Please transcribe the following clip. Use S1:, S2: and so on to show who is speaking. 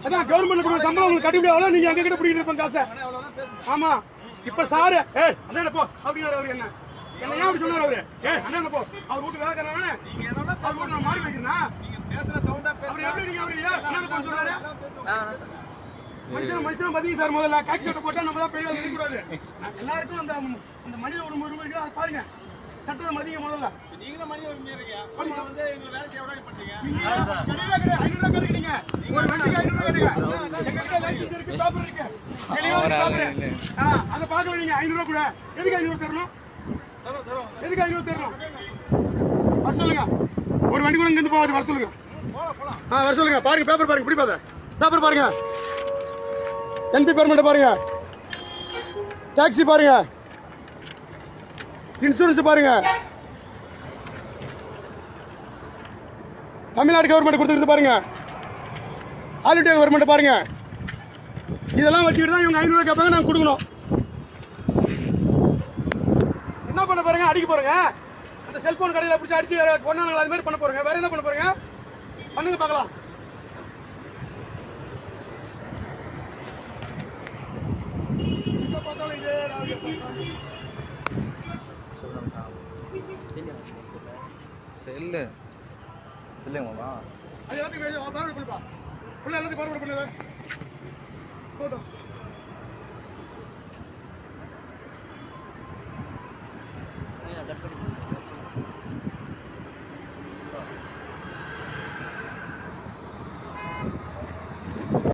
S1: அதான் கவர்மெண்ட் சம்பளம் உங்களுக்கு கட்டி முடியாது, நீங்க எங்க கிட்ட பிடிக்கிட்டு இருப்பேன் காசை. ஆமா இப்ப சாரு அண்ணா போ அப்படிங்கிற அவரு என்ன ஏன் அப்படி சொன்னார் அவரு? அண்ணா போ அவர் வீட்டு வேலைக்காரன் அவர் வீட்டு மாறி வைக்கிறா மனுஷன் மதியம் சார். முதல்ல காட்சி சட்டை போட்டா நம்ம தான் பெரிய கூடாது. எல்லாருக்கும் அந்த மனித உரிமை பாருங்க, சட்டத்தை மதிய முதல்ல. நீங்களும் மனித உரிமை இருக்கீங்க, வந்து எங்க வேலை செய்ய விடாது பண்றீங்க. 500 ரூபாய் கிடைக்குங்க, ஒரு வண்டிக்கு 500 ரூபாய் கிடைக்குங்க. எங்க லைசன்ஸ் இருக்கு, பேப்பர் இருக்கு, அதை பார்க்க நீங்க 500 ரூபாய் கூட. எதுக்கு 500 தரணும்? எதுக்கு 500 தரணும்? வர சொல்லுங்க. ஒரு வண்டி கூட இங்க இருந்து போகாது, வர சொல்லுங்க. வர சொல்லுங்க. பாருங்க பேப்பர் பாருங்க, பிடிப்பாத பேப்பர் பாருங்க, என்பி பெர்மெண்ட் பாருங்க, டாக்ஸி பாருங்க, இன்சூரன்ஸ் பாருங்க, தமிழ்நாடு கவர்மெண்ட் கொடுத்துருக்கு பாருங்க, ஆல் இண்டியா கவர்மெண்ட் பாருங்க. இதெல்லாம் வச்சுக்கிட்டு தான் இவங்க 500 ரூபாய் கேட்பாங்க, நாங்கள் கொடுக்கணும். என்ன பண்ண போறீங்க? அடிக்க போறீங்க. அந்த செல்போன் கடையில் பிடிச்சி அடிச்சு கொண்டாங்க, அது மாதிரி பண்ண போறீங்க. வேற என்ன பண்ண போறீங்க? பண்ணுங்க பார்க்கலாம். செல்லுங்கம்மா அது எல்லாத்தையும் பார்வை பண்ணுப்பா. ஃபுல்லாக எல்லாத்தையும் பார்வை பண்ணுங்க.